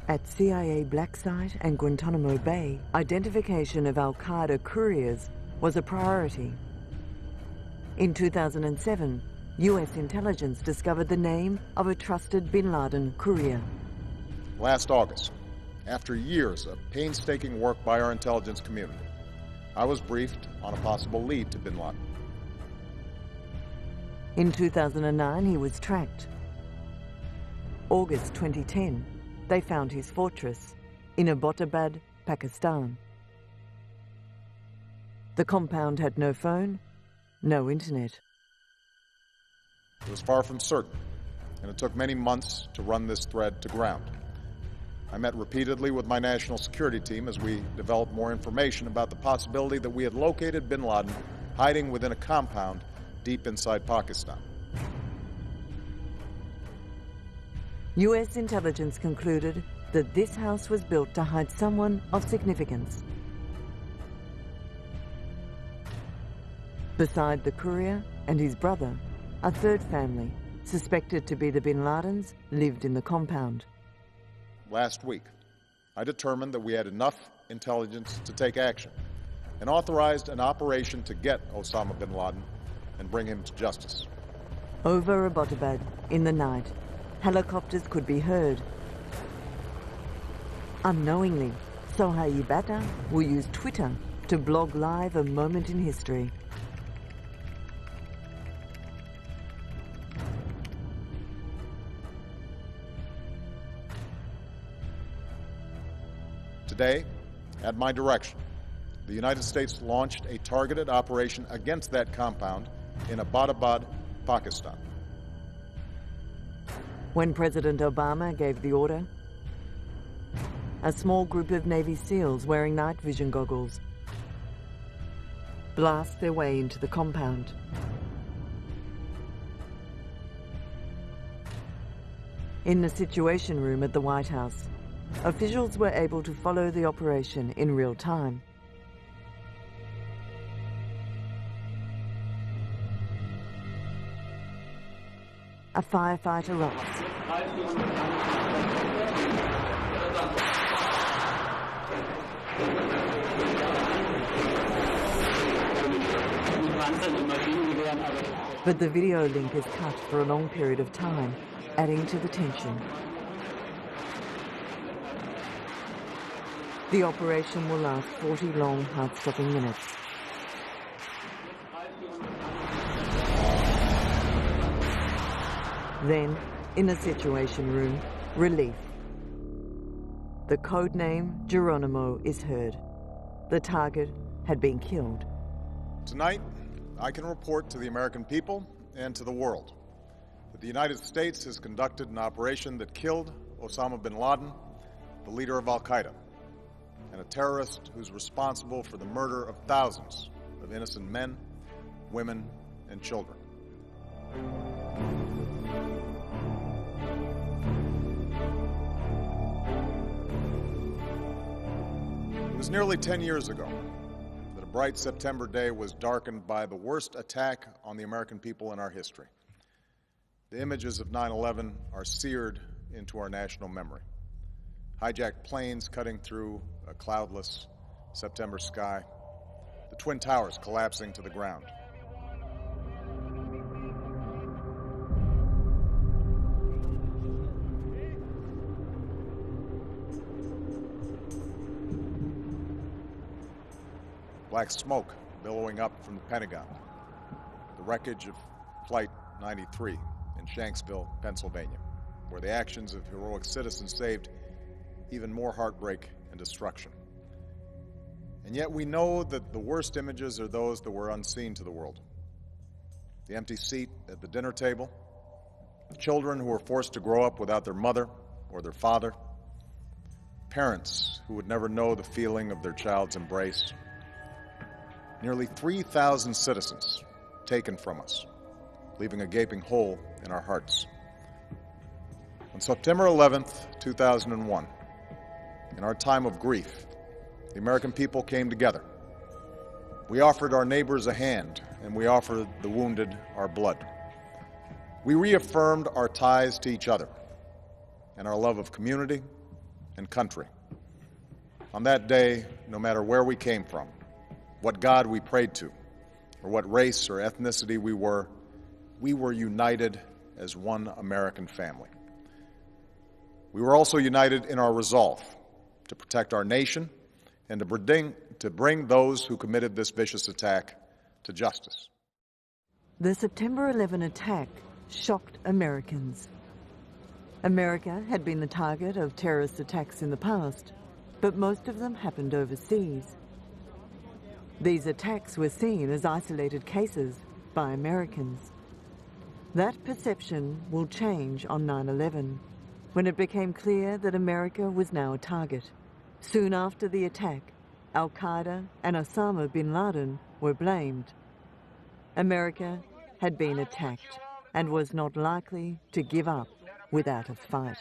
At CIA Black Site and Guantanamo Bay, identification of Al-Qaeda couriers was a priority. In 2007, US intelligence discovered the name of a trusted Bin Laden courier. Last August, after years of painstaking work by our intelligence community, I was briefed on a possible lead to Bin Laden. In 2009, he was tracked. August 2010, they found his fortress in Abbottabad, Pakistan. The compound had no phone, no internet. It was far from certain, and it took many months to run this thread to ground. I met repeatedly with my national security team as we developed more information about the possibility that we had located Bin Laden hiding within a compound deep inside Pakistan. US intelligence concluded that this house was built to hide someone of significance. Beside the courier and his brother, a third family, suspected to be the Bin Ladens, lived in the compound. Last week, I determined that we had enough intelligence to take action and authorized an operation to get Osama bin Laden and bring him to justice. Over Abbottabad, in the night, helicopters could be heard. Unknowingly, Sohail Bata will use Twitter to blog live a moment in history. Today, at my direction, the United States launched a targeted operation against that compound in Abbottabad, Pakistan. When President Obama gave the order, a small group of Navy SEALs wearing night vision goggles blast their way into the compound. In the Situation Room at the White House, officials were able to follow the operation in real time. A firefight erupts. But the video link is cut for a long period of time, adding to the tension. The operation will last 40 long, heart-stopping minutes. Then, in the Situation Room, relief. The code name Geronimo is heard. The target had been killed. Tonight, I can report to the American people and to the world that the United States has conducted an operation that killed Osama bin Laden, the leader of Al-Qaeda, and a terrorist who's responsible for the murder of thousands of innocent men, women, and children. It was nearly 10 years ago that a bright September day was darkened by the worst attack on the American people in our history. The images of 9/11 are seared into our national memory. Hijacked planes cutting through a cloudless September sky, the Twin Towers collapsing to the ground. Black smoke billowing up from the Pentagon, the wreckage of Flight 93 in Shanksville, Pennsylvania, where the actions of heroic citizens saved even more heartbreak and destruction. And yet we know that the worst images are those that were unseen to the world. The empty seat at the dinner table, children who were forced to grow up without their mother or their father, parents who would never know the feeling of their child's embrace, nearly 3,000 citizens taken from us, leaving a gaping hole in our hearts. On September 11th, 2001, in our time of grief, the American people came together. We offered our neighbors a hand, and we offered the wounded our blood. We reaffirmed our ties to each other and our love of community and country. On that day, no matter where we came from, what God we prayed to, or what race or ethnicity we were united as one American family. We were also united in our resolve to protect our nation and to bring those who committed this vicious attack to justice. The September 11 attack shocked Americans. America had been the target of terrorist attacks in the past, but most of them happened overseas. These attacks were seen as isolated cases by Americans. That perception will change on 9/11, when it became clear that America was now a target. Soon after the attack, Al-Qaeda and Osama Bin Laden were blamed. America had been attacked and was not likely to give up without a fight.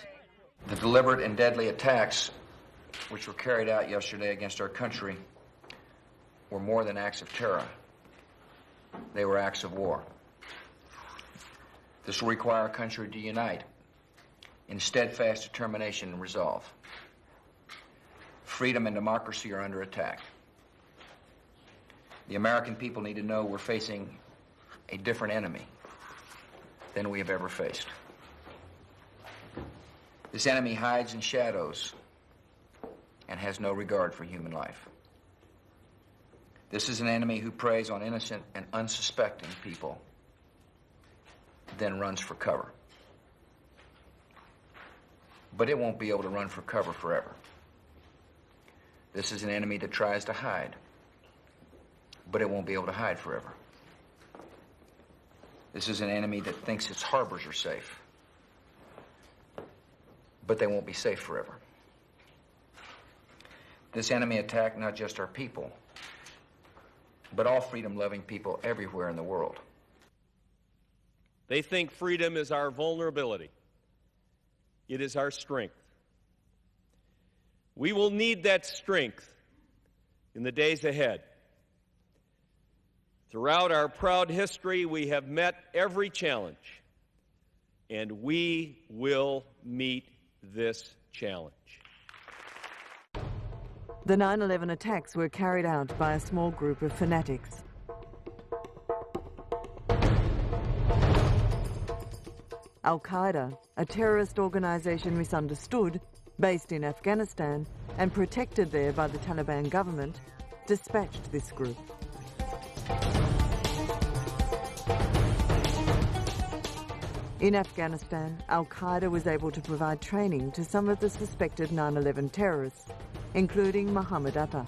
The deliberate and deadly attacks which were carried out yesterday against our country were more than acts of terror. They were acts of war. This will require our country to unite in steadfast determination and resolve. Freedom and democracy are under attack. The American people need to know we're facing a different enemy than we have ever faced. This enemy hides in shadows and has no regard for human life. This is an enemy who preys on innocent and unsuspecting people, then runs for cover. But it won't be able to run for cover forever. This is an enemy that tries to hide, but it won't be able to hide forever. This is an enemy that thinks its harbors are safe, but they won't be safe forever. This enemy attacked not just our people, but all freedom-loving people everywhere in the world. They think freedom is our vulnerability. It is our strength. We will need that strength in the days ahead. Throughout our proud history, we have met every challenge, and we will meet this challenge. The 9/11 attacks were carried out by a small group of fanatics. Al-Qaeda, a terrorist organization misunderstood, based in Afghanistan and protected there by the Taliban government, dispatched this group. In Afghanistan, Al-Qaeda was able to provide training to some of the suspected 9/11 terrorists, including Mohammed Atta.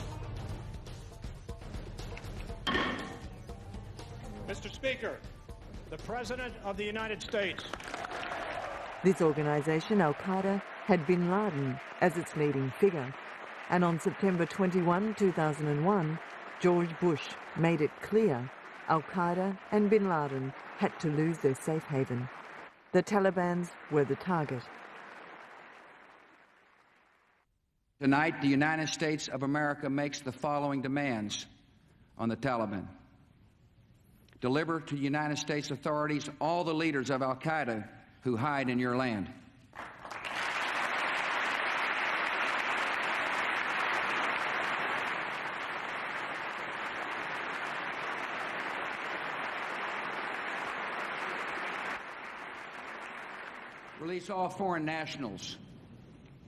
Mr. Speaker, the President of the United States. This organization, Al-Qaeda, had Bin Laden as its leading figure, and on September 21, 2001, George Bush made it clear Al-Qaeda and Bin Laden had to lose their safe haven. The Talibans were the target. Tonight, the United States of America makes the following demands on the Taliban. Deliver to United States authorities all the leaders of Al-Qaeda who hide in your land. Release all foreign nationals,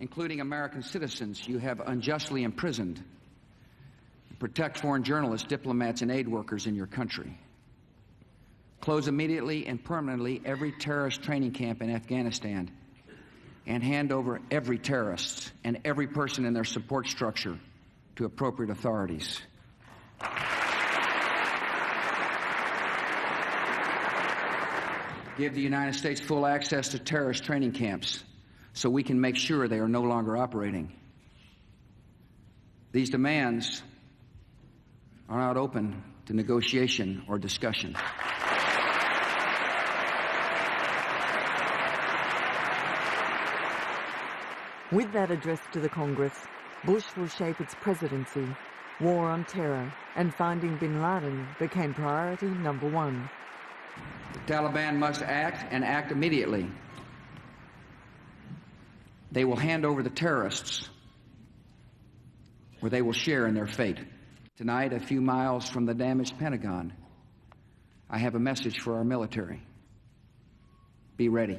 including American citizens you have unjustly imprisoned. Protect foreign journalists, diplomats, and aid workers in your country. Close immediately and permanently every terrorist training camp in Afghanistan, and hand over every terrorist and every person in their support structure to appropriate authorities. Give the United States full access to terrorist training camps so we can make sure they are no longer operating. These demands are not open to negotiation or discussion. With that address to the Congress, Bush will shape its presidency. War on terror and finding Bin Laden became priority number one. The Taliban must act and act immediately. They will hand over the terrorists where they will share in their fate. Tonight, a few miles from the damaged Pentagon, I have a message for our military. Be ready.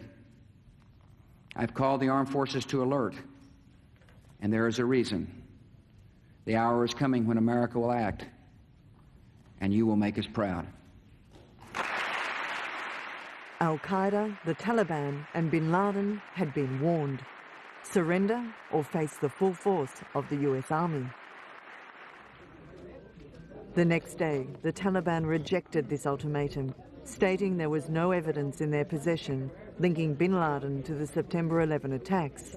I've called the armed forces to alert, and there is a reason. The hour is coming when America will act, and you will make us proud. Al-Qaeda, the Taliban, and Bin Laden had been warned. Surrender or face the full force of the US Army. The next day, the Taliban rejected this ultimatum, stating there was no evidence in their possession linking Bin Laden to the September 11 attacks.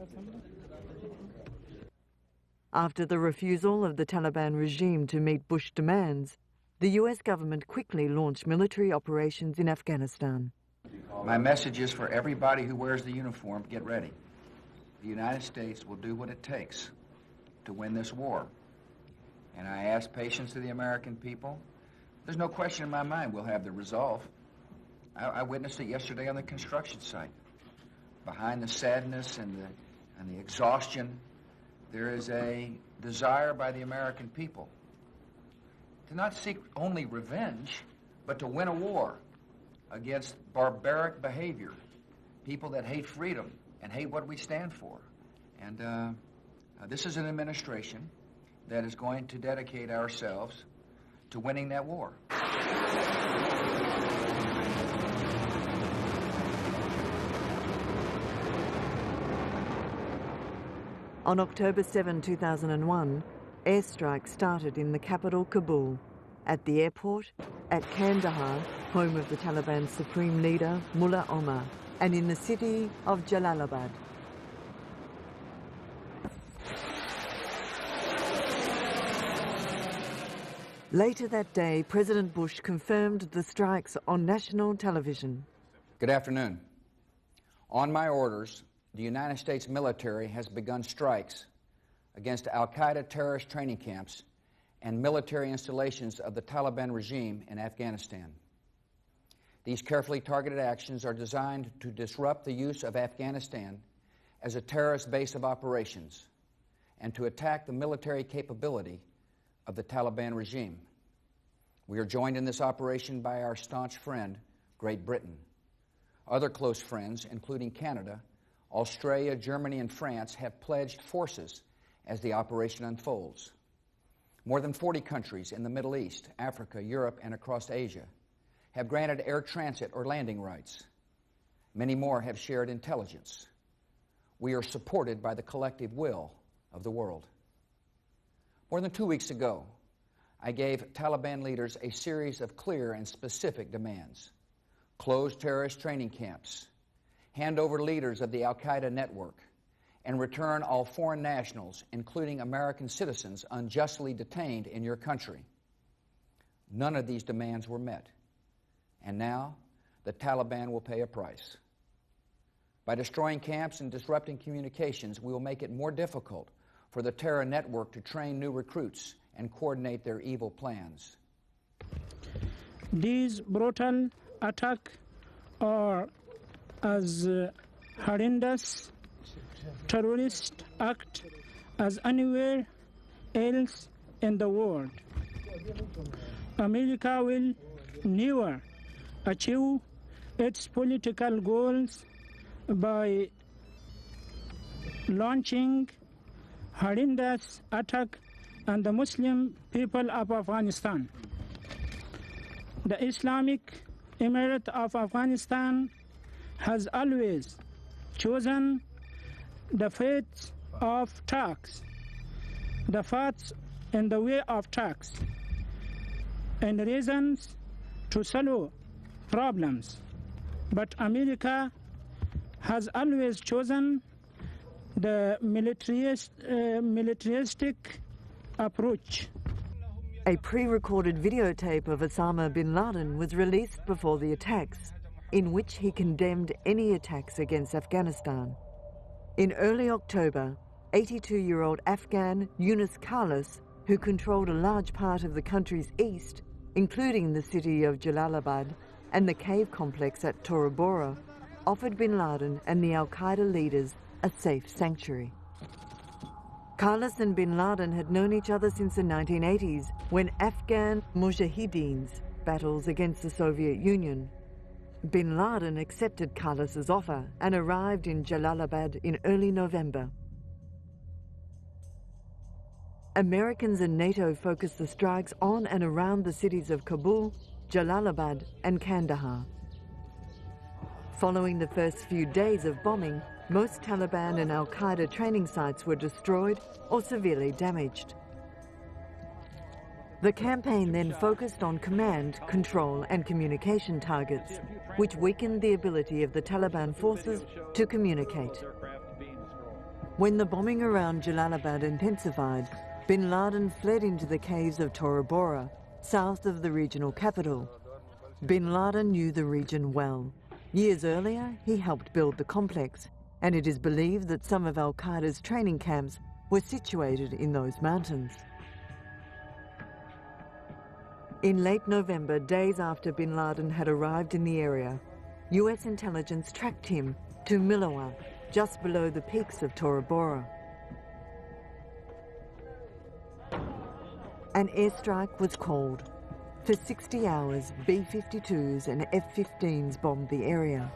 After the refusal of the Taliban regime to meet Bush demands, the US government quickly launched military operations in Afghanistan. My message is for everybody who wears the uniform, get ready. The United States will do what it takes to win this war. And I ask patience of the American people. There's no question in my mind we'll have the resolve. I witnessed it yesterday on the construction site. Behind the sadness and the exhaustion, there is a desire by the American people to not seek only revenge, but to win a war against barbaric behavior, people that hate freedom and hate what we stand for. And this is an administration that is going to dedicate ourselves to winning that war. On October 7, 2001, airstrikes started in the capital, Kabul, at the airport, at Kandahar, home of the Taliban's supreme leader, Mullah Omar, and in the city of Jalalabad. Later that day, President Bush confirmed the strikes on national television. Good afternoon. On my orders, the United States military has begun strikes against Al-Qaeda terrorist training camps and military installations of the Taliban regime in Afghanistan. These carefully targeted actions are designed to disrupt the use of Afghanistan as a terrorist base of operations and to attack the military capability of the Taliban regime. We are joined in this operation by our staunch friend, Great Britain. Other close friends, including Canada, Australia, Germany, and France, have pledged forces as the operation unfolds. More than 40 countries in the Middle East, Africa, Europe, and across Asia have granted air transit or landing rights. Many more have shared intelligence. We are supported by the collective will of the world. More than 2 weeks ago, I gave Taliban leaders a series of clear and specific demands. Close terrorist training camps, hand over leaders of the Al-Qaeda network, and return all foreign nationals, including American citizens unjustly detained in your country. None of these demands were met. And now, the Taliban will pay a price. By destroying camps and disrupting communications, we will make it more difficult for the terror network to train new recruits and coordinate their evil plans. These brutal attacks are as horrendous terrorist act as anywhere else in the world. America will never achieve its political goals by launching horrendous attack on the Muslim people of Afghanistan. The Islamic Emirate of Afghanistan has always chosen the faith of tax, the faith in the way of tax, and reasons to solve problems. But America has always chosen the militaristic approach. A pre-recorded videotape of Osama Bin Laden was released before the attacks, in which he condemned any attacks against Afghanistan. In early October, 82-year-old Afghan Yunus Khalis, who controlled a large part of the country's east, including the city of Jalalabad and the cave complex at Tora Bora, offered Bin Laden and the Al-Qaeda leaders a safe sanctuary. Carlos and Bin Laden had known each other since the 1980s, when Afghan Mujahideens battles against the Soviet Union. Bin Laden accepted Carlos's offer and arrived in Jalalabad in early November. Americans and NATO focused the strikes on and around the cities of Kabul, Jalalabad and Kandahar. Following the first few days of bombing, most Taliban and Al-Qaeda training sites were destroyed or severely damaged. The campaign then focused on command, control and communication targets, which weakened the ability of the Taliban forces to communicate. When the bombing around Jalalabad intensified, Bin Laden fled into the caves of Tora Bora, south of the regional capital. Bin Laden knew the region well. Years earlier, he helped build the complex, and it is believed that some of Al-Qaeda's training camps were situated in those mountains. In late November, days after Bin Laden had arrived in the area, US intelligence tracked him to Milawa, just below the peaks of Tora Bora. An airstrike was called. For 60 hours, B-52s and F-15s bombed the area.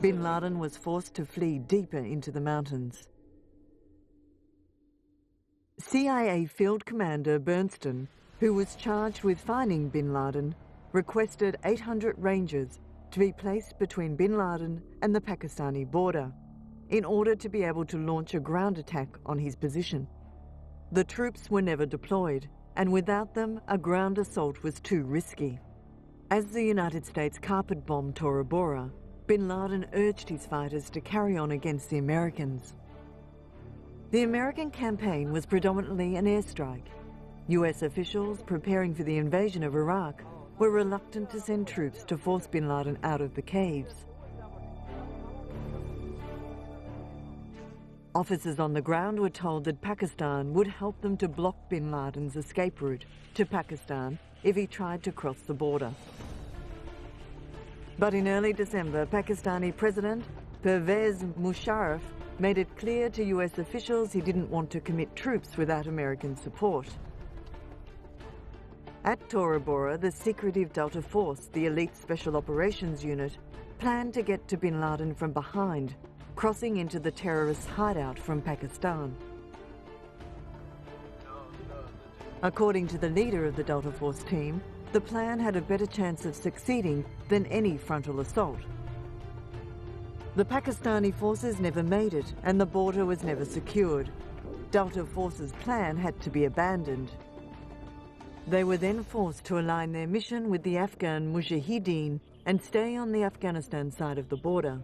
Bin Laden was forced to flee deeper into the mountains. CIA Field Commander Bernstein, who was charged with finding Bin Laden, requested 800 Rangers to be placed between Bin Laden and the Pakistani border in order to be able to launch a ground attack on his position. The troops were never deployed, and without them, a ground assault was too risky. As the United States carpet-bombed Tora Bora, Bin Laden urged his fighters to carry on against the Americans. The American campaign was predominantly an airstrike. US officials preparing for the invasion of Iraq were reluctant to send troops to force Bin Laden out of the caves. Officers on the ground were told that Pakistan would help them to block Bin Laden's escape route to Pakistan if he tried to cross the border. But in early December, Pakistani President Pervez Musharraf made it clear to US officials he didn't want to commit troops without American support. At Tora Bora, the secretive Delta Force, the elite Special Operations Unit, planned to get to Bin Laden from behind, crossing into the terrorist hideout from Pakistan. According to the leader of the Delta Force team, the plan had a better chance of succeeding than any frontal assault. The Pakistani forces never made it, and the border was never secured. Delta Force's plan had to be abandoned. They were then forced to align their mission with the Afghan Mujahideen and stay on the Afghanistan side of the border.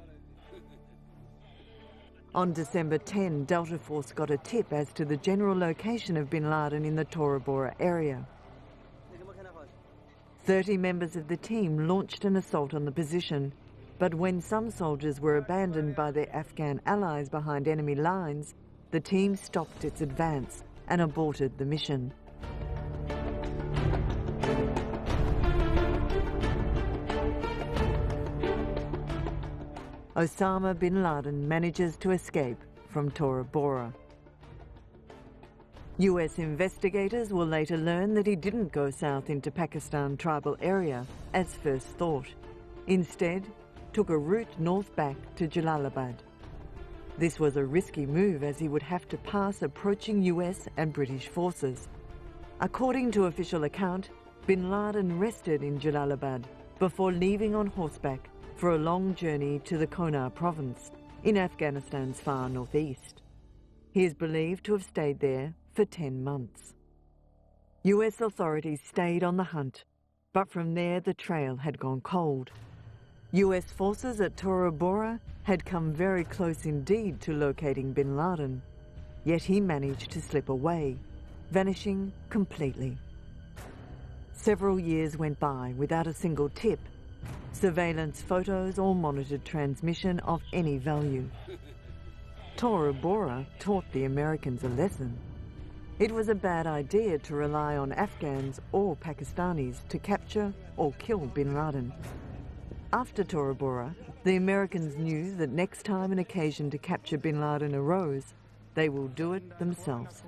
On December 10, Delta Force got a tip as to the general location of Bin Laden in the Tora Bora area. 30 members of the team launched an assault on the position, but when some soldiers were abandoned by their Afghan allies behind enemy lines, the team stopped its advance and aborted the mission. Osama Bin Laden manages to escape from Tora Bora. US investigators will later learn that he didn't go south into Pakistan tribal area as first thought. Instead, took a route north back to Jalalabad. This was a risky move as he would have to pass approaching US and British forces. According to official account, Bin Laden rested in Jalalabad before leaving on horseback for a long journey to the Konar province in Afghanistan's far northeast. He is believed to have stayed there for 10 months. US authorities stayed on the hunt, but from there the trail had gone cold. US forces at Tora Bora had come very close indeed to locating Bin Laden, yet he managed to slip away, vanishing completely. Several years went by without a single tip, surveillance photos or monitored transmission of any value. Tora Bora taught the Americans a lesson. It was a bad idea to rely on Afghans or Pakistanis to capture or kill Bin Laden. After Tora Bora, the Americans knew that next time an occasion to capture Bin Laden arose, they will do it themselves.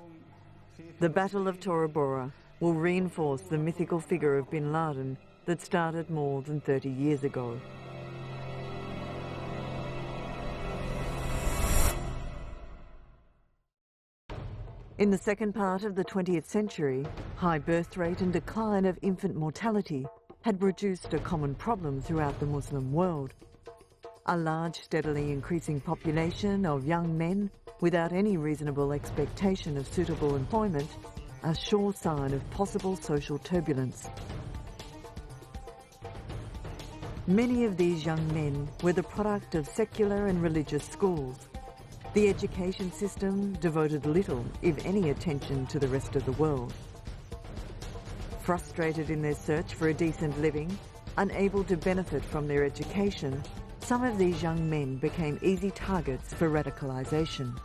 The Battle of Tora Bora will reinforce the mythical figure of Bin Laden that started more than 30 years ago. In the second part of the 20th century, high birth rate and decline of infant mortality had produced a common problem throughout the Muslim world. A large, steadily increasing population of young men without any reasonable expectation of suitable employment, a sure sign of possible social turbulence. Many of these young men were the product of secular and religious schools. The education system devoted little, if any, attention to the rest of the world. Frustrated in their search for a decent living, unable to benefit from their education, some of these young men became easy targets for radicalization.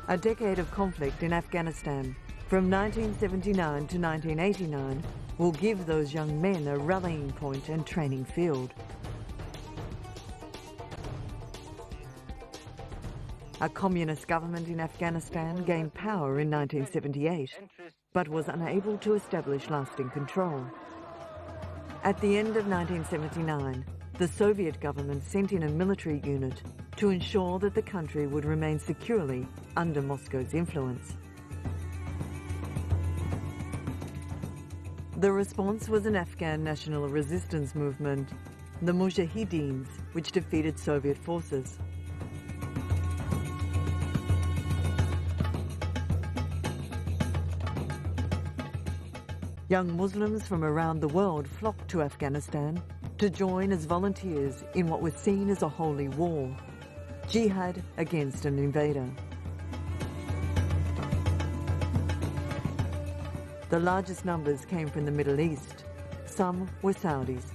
A decade of conflict in Afghanistan, from 1979 to 1989, will give those young men a rallying point and training field. A communist government in Afghanistan gained power in 1978, but was unable to establish lasting control. At the end of 1979, the Soviet government sent in a military unit to ensure that the country would remain securely under Moscow's influence. The response was an Afghan national resistance movement, the Mujahideens, which defeated Soviet forces. Young Muslims from around the world flocked to Afghanistan to join as volunteers in what was seen as a holy war, jihad against an invader. The largest numbers came from the Middle East. Some were Saudis.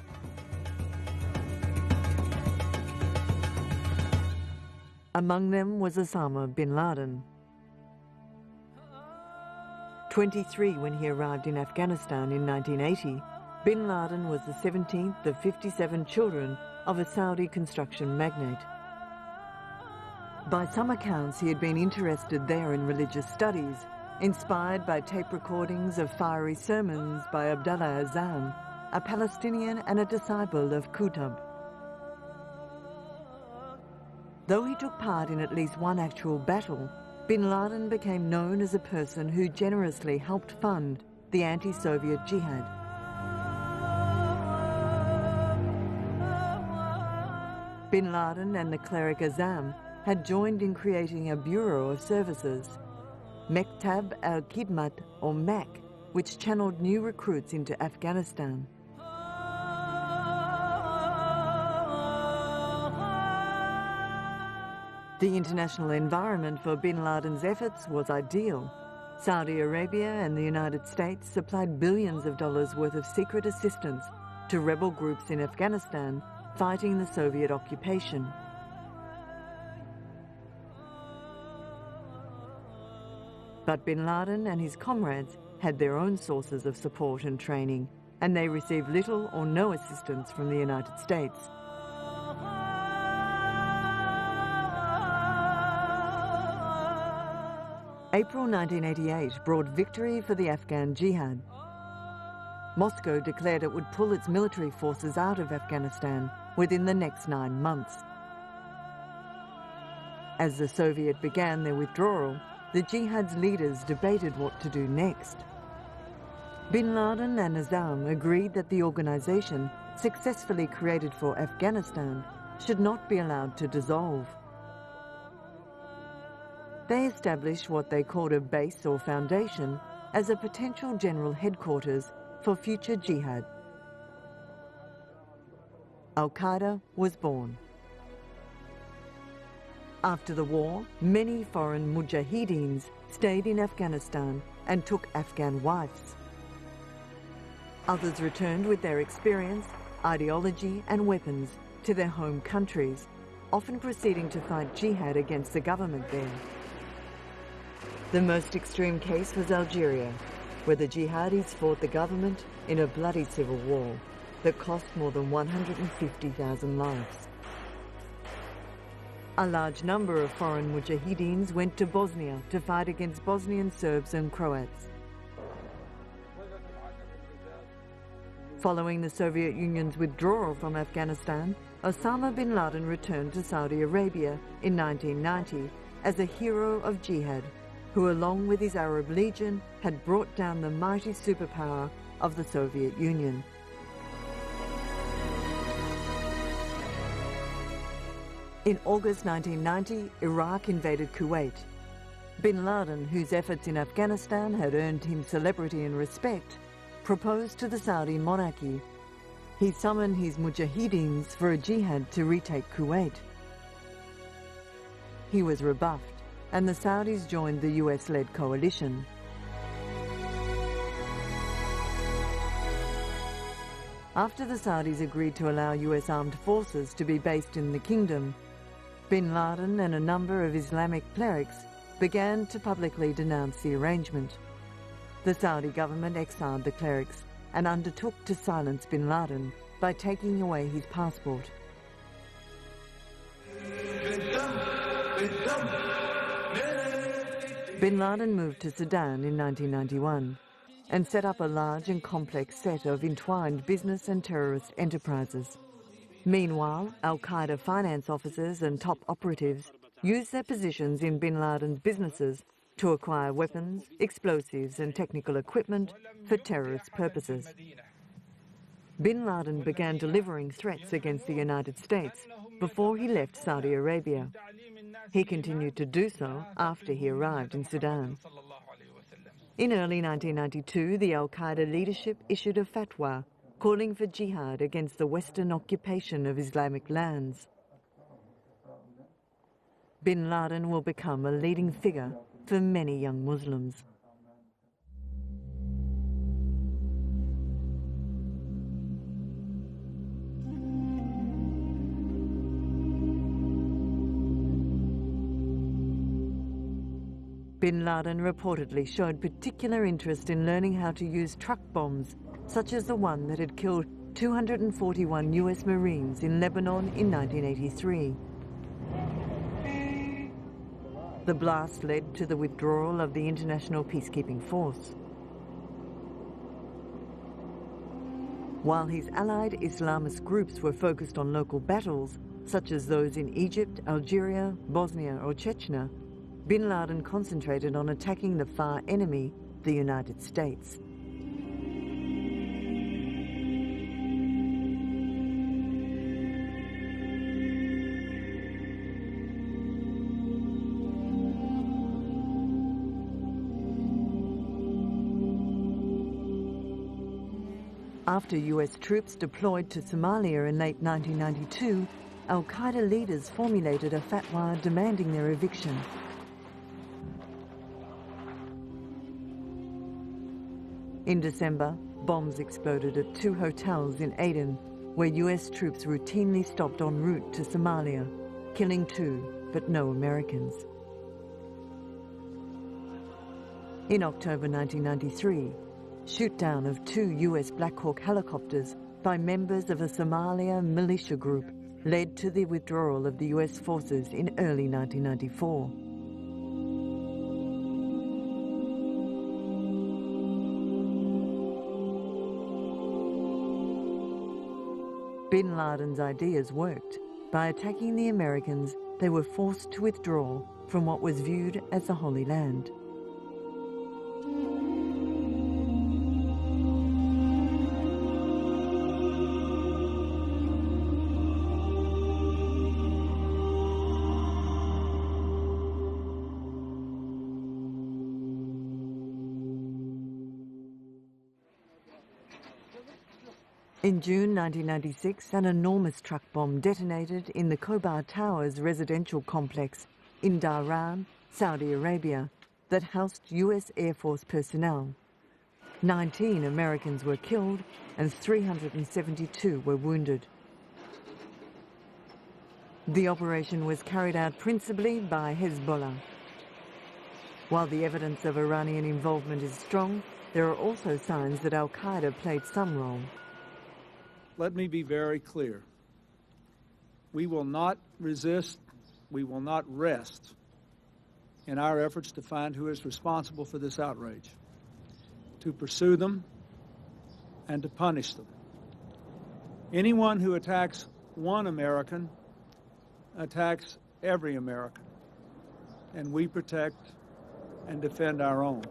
Among them was Osama Bin Laden. 23 when he arrived in Afghanistan in 1980, Bin Laden was the 17th of 57 children of a Saudi construction magnate. By some accounts, he had been interested there in religious studies, inspired by tape recordings of fiery sermons by Abdullah Azam, a Palestinian and a disciple of Qutb. Though he took part in at least one actual battle, Bin Laden became known as a person who generously helped fund the anti-Soviet jihad. Bin Laden and the cleric Azam had joined in creating a bureau of services, Mektab al-Khidmat, or MAC, which channeled new recruits into Afghanistan. The international environment for Bin Laden's efforts was ideal. Saudi Arabia and the United States supplied billions of dollars worth of secret assistance to rebel groups in Afghanistan fighting the Soviet occupation. But Bin Laden and his comrades had their own sources of support and training, and they received little or no assistance from the United States. April 1988 brought victory for the Afghan jihad. Moscow declared it would pull its military forces out of Afghanistan within the next 9 months. As the Soviet began their withdrawal, the jihad's leaders debated what to do next. Bin Laden and Azam agreed that the organization successfully created for Afghanistan should not be allowed to dissolve. They established what they called a base or foundation as a potential general headquarters for future jihad. Al-Qaeda was born. After the war, many foreign mujahideens stayed in Afghanistan and took Afghan wives. Others returned with their experience, ideology and weapons to their home countries, often proceeding to fight jihad against the government there. The most extreme case was Algeria, where the jihadis fought the government in a bloody civil war that cost more than 150,000 lives. A large number of foreign mujahideens went to Bosnia to fight against Bosnian Serbs and Croats. Following the Soviet Union's withdrawal from Afghanistan, Osama bin Laden returned to Saudi Arabia in 1990 as a hero of jihad, who along with his Arab Legion had brought down the mighty superpower of the Soviet Union. In August 1990, Iraq invaded Kuwait. Bin Laden, whose efforts in Afghanistan had earned him celebrity and respect, proposed to the Saudi monarchy. He summoned his mujahideens for a jihad to retake Kuwait. He was rebuffed, and the Saudis joined the US-led coalition. After the Saudis agreed to allow US armed forces to be based in the kingdom, Bin Laden and a number of Islamic clerics began to publicly denounce the arrangement. The Saudi government exiled the clerics and undertook to silence Bin Laden by taking away his passport. Bin Laden moved to Sudan in 1991 and set up a large and complex set of entwined business and terrorist enterprises. Meanwhile, Al-Qaeda finance officers and top operatives used their positions in Bin Laden's businesses to acquire weapons, explosives and technical equipment for terrorist purposes. Bin Laden began delivering threats against the United States before he left Saudi Arabia. He continued to do so after he arrived in Sudan. In early 1992, the Al-Qaeda leadership issued a fatwa calling for jihad against the Western occupation of Islamic lands. Bin Laden will become a leading figure for many young Muslims. Bin Laden reportedly showed particular interest in learning how to use truck bombs, such as the one that had killed 241 US Marines in Lebanon in 1983. The blast led to the withdrawal of the international peacekeeping force. While his allied Islamist groups were focused on local battles, such as those in Egypt, Algeria, Bosnia or Chechnya, Bin Laden concentrated on attacking the far enemy, the United States. After US troops deployed to Somalia in late 1992, Al-Qaeda leaders formulated a fatwa demanding their eviction. In December, bombs exploded at 2 hotels in Aden, where US troops routinely stopped en route to Somalia, killing 2, but no Americans. In October 1993, shoot-down of 2 US Black Hawk helicopters by members of a Somalia militia group led to the withdrawal of the US forces in early 1994. Bin Laden's ideas worked. By attacking the Americans, they were forced to withdraw from what was viewed as the Holy Land. In June 1996, an enormous truck bomb detonated in the Khobar Towers residential complex in Dhahran, Saudi Arabia, that housed US Air Force personnel. 19 Americans were killed and 372 were wounded. The operation was carried out principally by Hezbollah. While the evidence of Iranian involvement is strong, there are also signs that Al-Qaeda played some role. Let me be very clear. We will not resist, we will not rest in our efforts to find who is responsible for this outrage, to pursue them, and to punish them. Anyone who attacks one American attacks every American, and we protect and defend our own.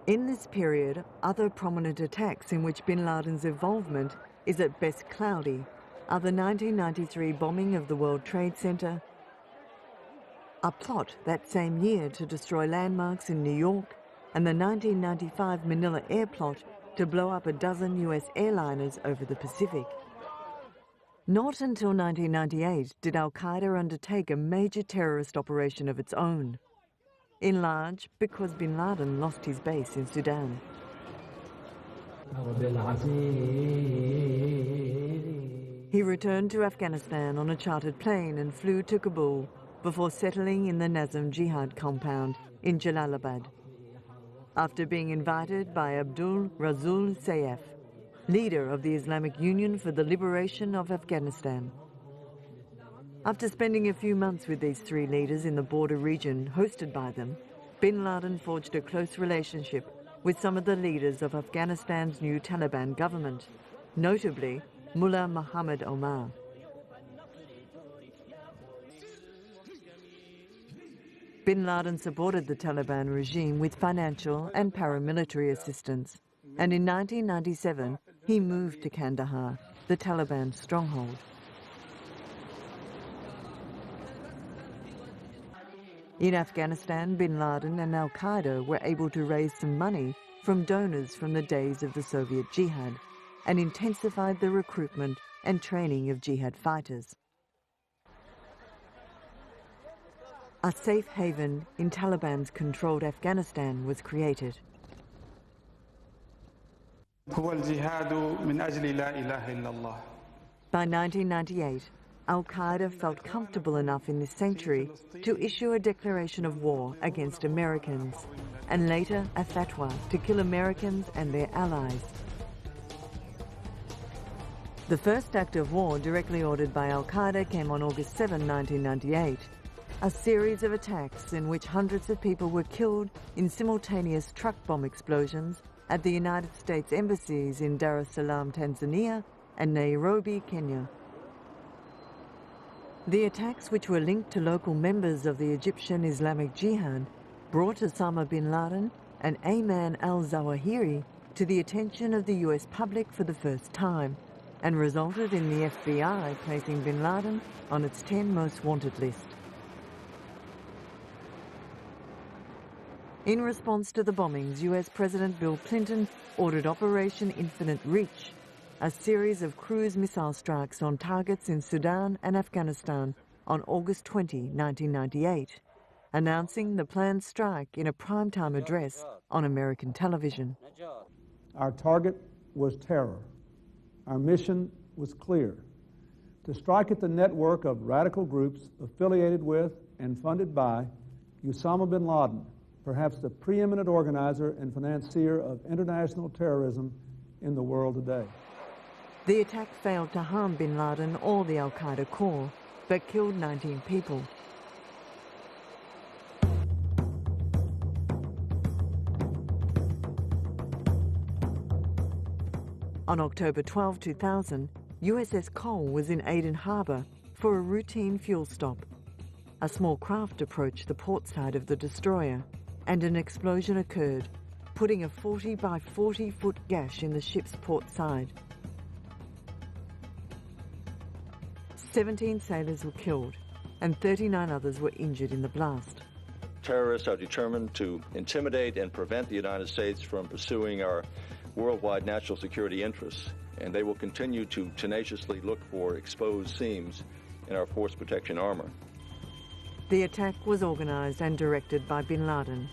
In this period, other prominent attacks in which bin Laden's involvement is at best cloudy are the 1993 bombing of the World Trade Center, a plot that same year to destroy landmarks in New York, and the 1995 Manila air plot to blow up a dozen US airliners over the Pacific. Not until 1998 did Al-Qaeda undertake a major terrorist operation of its own, in large because bin Laden lost his base in Sudan. He returned to Afghanistan on a chartered plane and flew to Kabul before settling in the Nazm Jihad compound in Jalalabad, after being invited by Abdul Razul Sayef, leader of the Islamic Union for the Liberation of Afghanistan. After spending a few months with these three leaders in the border region hosted by them, bin Laden forged a close relationship with some of the leaders of Afghanistan's new Taliban government, notably Mullah Muhammad Omar. Bin Laden supported the Taliban regime with financial and paramilitary assistance, and in 1997 he moved to Kandahar, the Taliban stronghold. In Afghanistan, bin Laden and Al-Qaeda were able to raise some money from donors from the days of the Soviet Jihad and intensified the recruitment and training of jihad fighters. A safe haven in Taliban's controlled Afghanistan was created. By 1998, Al-Qaeda felt comfortable enough in this sanctuary to issue a declaration of war against Americans, and later a fatwa to kill Americans and their allies. The first act of war directly ordered by Al-Qaeda came on August 7, 1998, a series of attacks in which hundreds of people were killed in simultaneous truck bomb explosions at the United States embassies in Dar es Salaam, Tanzania, and Nairobi, Kenya. The attacks, which were linked to local members of the Egyptian Islamic Jihad, brought Osama Bin Laden and Ayman al-Zawahiri to the attention of the US public for the first time, and resulted in the FBI placing Bin Laden on its 10 most wanted list. In response to the bombings, US President Bill Clinton ordered Operation Infinite Reach, a series of cruise missile strikes on targets in Sudan and Afghanistan on August 20, 1998, announcing the planned strike in a primetime address on American television. Our target was terror. Our mission was clear: to strike at the network of radical groups affiliated with and funded by Osama Bin Laden, perhaps the preeminent organizer and financier of international terrorism in the world today. The attack failed to harm Bin Laden or the Al-Qaeda core, but killed 19 people. On October 12, 2000, USS Cole was in Aden Harbour for a routine fuel stop. A small craft approached the port side of the destroyer, and an explosion occurred, putting a 40 by 40-foot gash in the ship's port side. 17 sailors were killed, and 39 others were injured in the blast. Terrorists are determined to intimidate and prevent the United States from pursuing our worldwide national security interests, and they will continue to tenaciously look for exposed seams in our force protection armor. The attack was organized and directed by Bin Laden.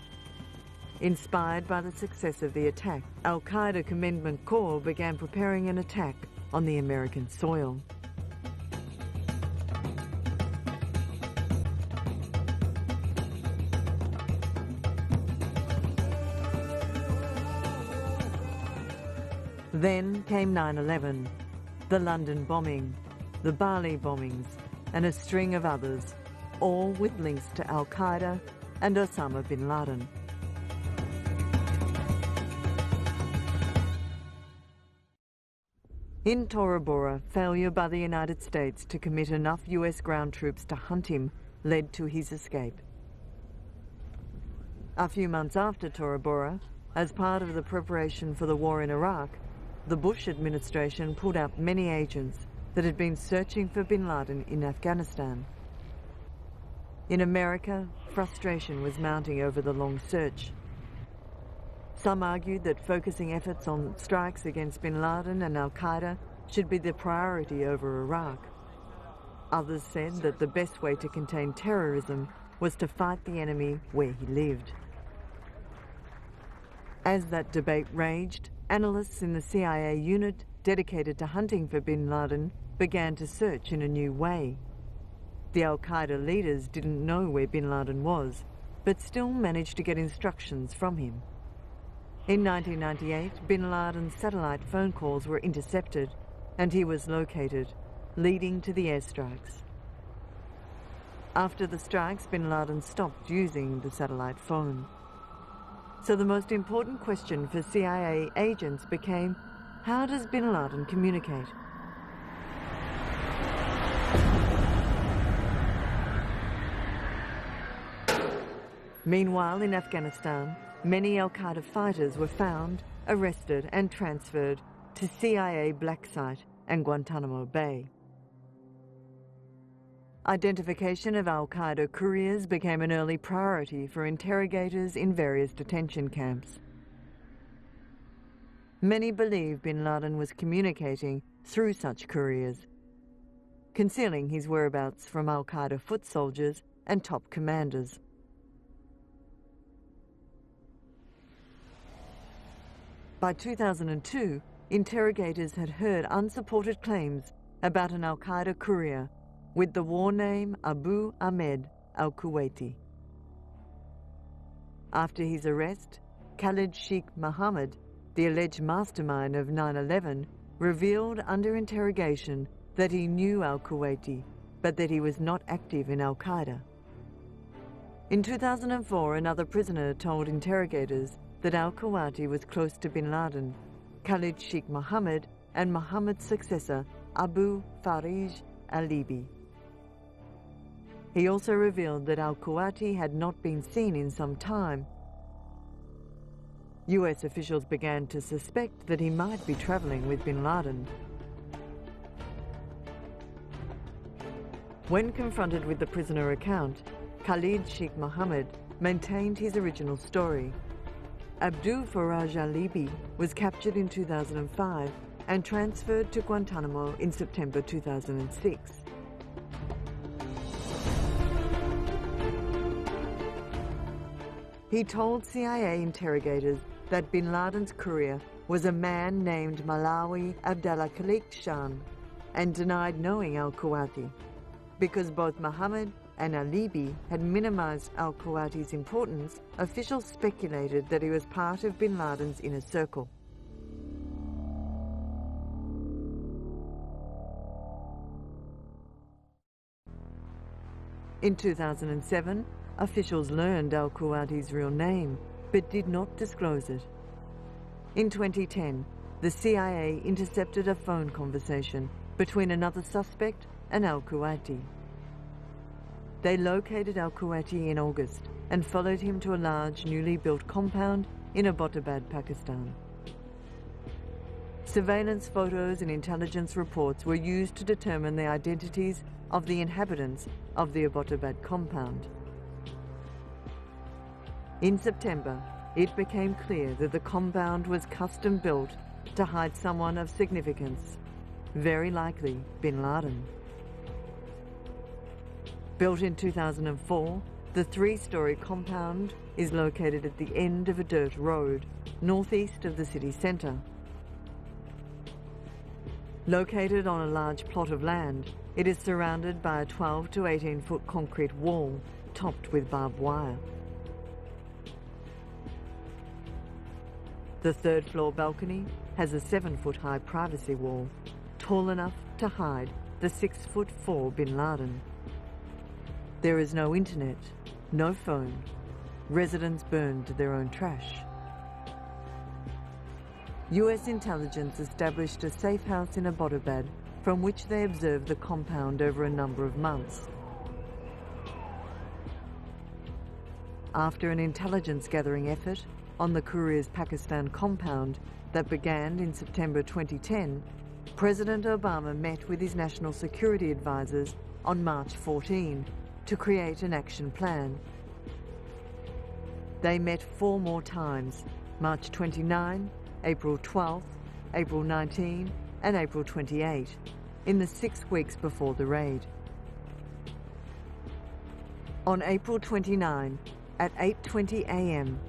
Inspired by the success of the attack, Al-Qaeda Commandment Corps began preparing an attack on the American soil. Then came 9/11, the London bombing, the Bali bombings, and a string of others, all with links to Al-Qaeda and Osama Bin Laden. In Tora Bora, failure by the United States to commit enough US ground troops to hunt him led to his escape. A few months after Tora Bora, as part of the preparation for the war in Iraq, the Bush administration pulled out many agents that had been searching for Bin Laden in Afghanistan. In America, frustration was mounting over the long search. Some argued that focusing efforts on strikes against Bin Laden and Al-Qaeda should be the priority over Iraq. Others said that the best way to contain terrorism was to fight the enemy where he lived. As that debate raged, analysts in the CIA unit dedicated to hunting for Bin Laden began to search in a new way. The Al-Qaeda leaders didn't know where Bin Laden was, but still managed to get instructions from him. In 1998, Bin Laden's satellite phone calls were intercepted and he was located, leading to the airstrikes. After the strikes, Bin Laden stopped using the satellite phone. So the most important question for CIA agents became, how does Bin Laden communicate? Meanwhile, in Afghanistan, many Al-Qaeda fighters were found, arrested and transferred to CIA black site and Guantanamo Bay. Identification of Al-Qaeda couriers became an early priority for interrogators in various detention camps. Many believe Bin Laden was communicating through such couriers, concealing his whereabouts from Al-Qaeda foot soldiers and top commanders. By 2002, interrogators had heard unsupported claims about an Al-Qaeda courier with the war name Abu Ahmed al-Kuwaiti. After his arrest, Khalid Sheikh Mohammed, the alleged mastermind of 9/11, revealed under interrogation that he knew al-Kuwaiti, but that he was not active in Al-Qaeda. In 2004, another prisoner told interrogators that al-Kuwaiti was close to Bin Laden, Khalid Sheikh Mohammed, and Mohammed's successor, Abu Farij al-Libi. He also revealed that al-Kuwaiti had not been seen in some time. US officials began to suspect that he might be traveling with Bin Laden. When confronted with the prisoner account, Khalid Sheikh Mohammed maintained his original story. Abu Faraj al-Libi was captured in 2005 and transferred to Guantanamo in September 2006. He told CIA interrogators that Bin Laden's courier was a man named Malawi Abdallah Khalik Shan and denied knowing al-Kuwaiti. Because both Mohammed and al-Libi had minimized al-Kuwaiti's importance, officials speculated that he was part of Bin Laden's inner circle. In 2007, officials learned al-Kuwaiti's real name, but did not disclose it. In 2010, the CIA intercepted a phone conversation between another suspect and al-Kuwaiti. They located al-Kuwaiti in August and followed him to a large, newly built compound in Abbottabad, Pakistan. Surveillance photos and intelligence reports were used to determine the identities of the inhabitants of the Abbottabad compound. In September, it became clear that the compound was custom built to hide someone of significance, very likely Bin Laden. Built in 2004, the three-story compound is located at the end of a dirt road, northeast of the city centre. Located on a large plot of land, it is surrounded by a 12 to 18-foot concrete wall topped with barbed wire. The third-floor balcony has a 7-foot-high privacy wall, tall enough to hide the 6'4" Bin Laden. There is no internet, no phone. Residents burned their own trash. US intelligence established a safe house in Abbottabad from which they observed the compound over a number of months. After an intelligence-gathering effort on the Courier's Pakistan compound that began in September 2010, President Obama met with his national security advisors on March 14 to create an action plan. They met 4 more times, March 29, April 12, April 19, and April 28, in the 6 weeks before the raid. On April 29, at 8:20 a.m.,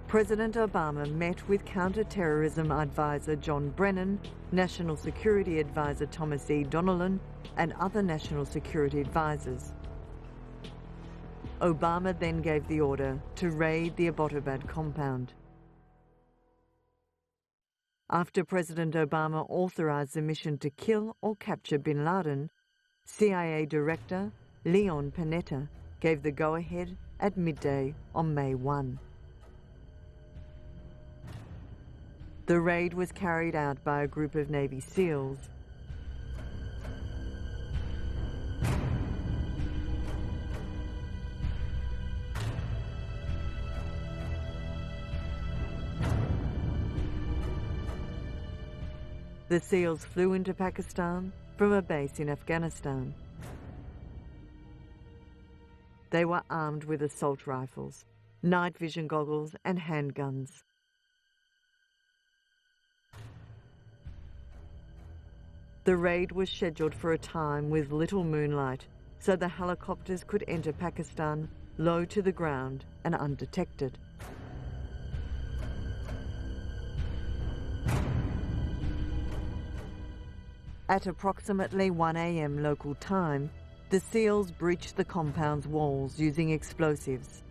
President Obama met with counter-terrorism advisor John Brennan, National Security Advisor Thomas E. Donnellan, and other national security advisors. Obama then gave the order to raid the Abbottabad compound. After President Obama authorized the mission to kill or capture Bin Laden, CIA Director Leon Panetta gave the go-ahead at midday on May 1. The raid was carried out by a group of Navy SEALs. The SEALs flew into Pakistan from a base in Afghanistan. They were armed with assault rifles, night vision goggles, and handguns. The raid was scheduled for a time with little moonlight, so the helicopters could enter Pakistan low to the ground and undetected. At approximately 1 a.m. local time, the SEALs breached the compound's walls using explosives.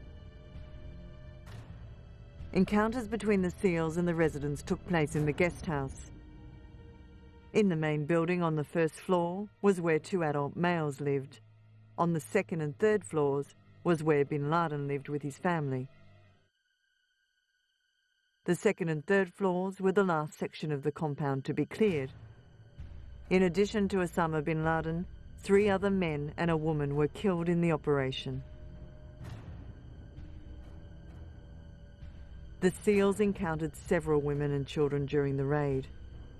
Encounters between the SEALs and the residents took place in the guest house. In the main building on the first floor was where 2 adult males lived. On the second and third floors was where Bin Laden lived with his family. The second and third floors were the last section of the compound to be cleared. In addition to Osama Bin Laden, 3 other men and a woman were killed in the operation. The SEALs encountered several women and children during the raid.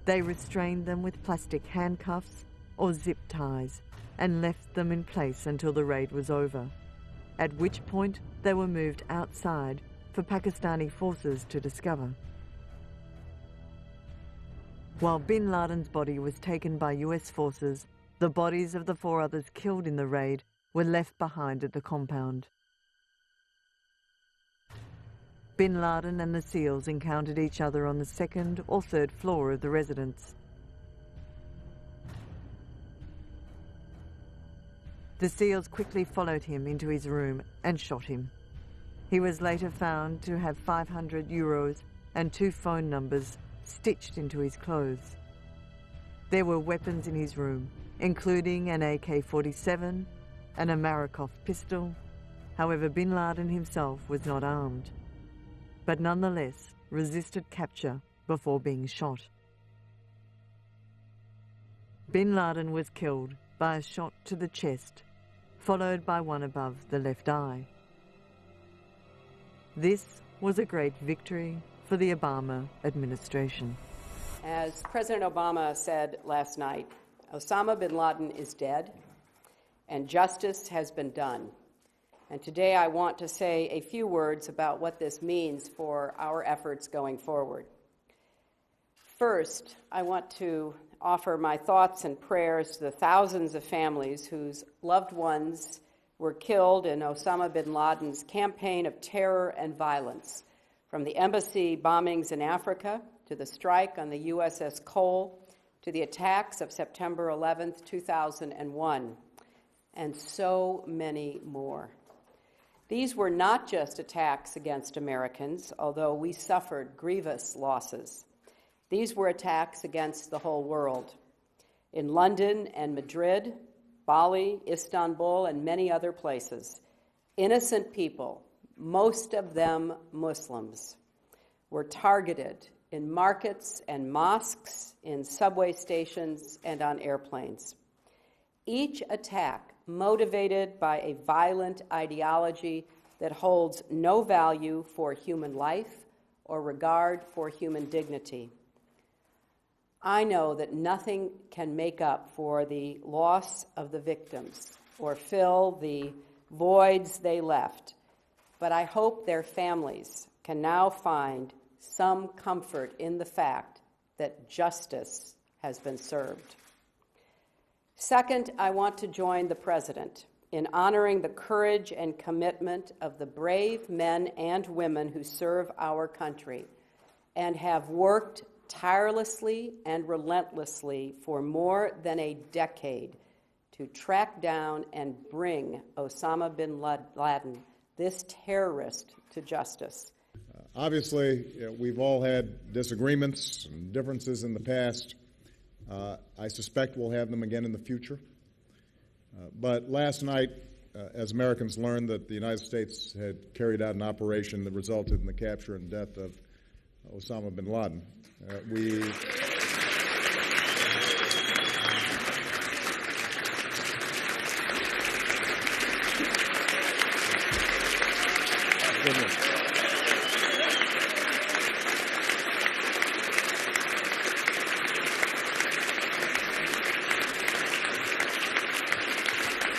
They restrained them with plastic handcuffs or zip ties and left them in place until the raid was over, at which point they were moved outside for Pakistani forces to discover. While Bin Laden's body was taken by US forces, the bodies of the 4 others killed in the raid were left behind at the compound. Bin Laden and the SEALs encountered each other on the 2nd or 3rd floor of the residence. The SEALs quickly followed him into his room and shot him. He was later found to have 500 euros and 2 phone numbers stitched into his clothes. There were weapons in his room, including an AK-47 and a Marakov pistol. However, Bin Laden himself was not armed, but nonetheless resisted capture before being shot. Bin Laden was killed by a shot to the chest, followed by one above the left eye. This was a great victory for the Obama administration. As President Obama said last night, Osama bin Laden is dead, and justice has been done. And today I want to say a few words about what this means for our efforts going forward. First, I want to offer my thoughts and prayers to the thousands of families whose loved ones were killed in Osama bin Laden's campaign of terror and violence, from the embassy bombings in Africa to the strike on the USS Cole to the attacks of September 11th, 2001, and so many more. These were not just attacks against Americans, although we suffered grievous losses. These were attacks against the whole world. In London and Madrid, Bali, Istanbul, and many other places, innocent people, most of them Muslims, were targeted in markets and mosques, in subway stations, and on airplanes. Each attack motivated by a violent ideology that holds no value for human life or regard for human dignity. I know that nothing can make up for the loss of the victims or fill the voids they left, but I hope their families can now find some comfort in the fact that justice has been served. Second, I want to join the President in honoring the courage and commitment of the brave men and women who serve our country and have worked tirelessly and relentlessly for more than a decade to track down and bring Osama Bin Laden, this terrorist, to justice. Obviously, we've all had disagreements and differences in the past. I suspect we'll have them again in the future. But last night, as Americans learned that the United States had carried out an operation that resulted in the capture and death of Osama bin Laden, we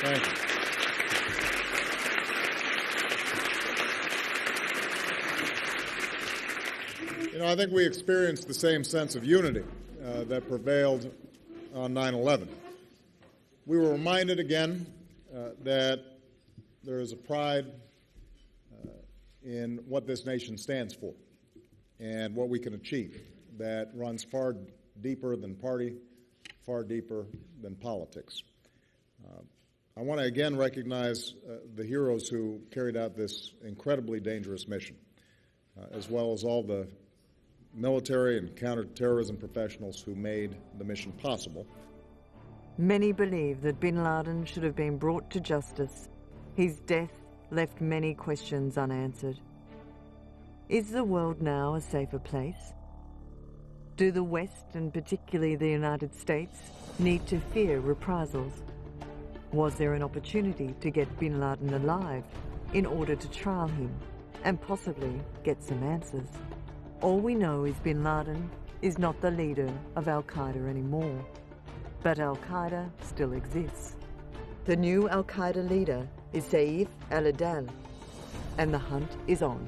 Thank you. You know, I think we experienced the same sense of unity that prevailed on 9/11. We were reminded again that there is a pride in what this nation stands for and what we can achieve that runs far deeper than party, far deeper than politics. I want to again recognize the heroes who carried out this incredibly dangerous mission, as well as all the military and counterterrorism professionals who made the mission possible. Many believe that bin Laden should have been brought to justice. His death left many questions unanswered. Is the world now a safer place? Do the West, and particularly the United States, need to fear reprisals? Was there an opportunity to get bin Laden alive in order to trial him and possibly get some answers? All we know is bin Laden is not the leader of Al-Qaeda anymore, but Al-Qaeda still exists. The new Al-Qaeda leader is Saif al-Adel, and the hunt is on.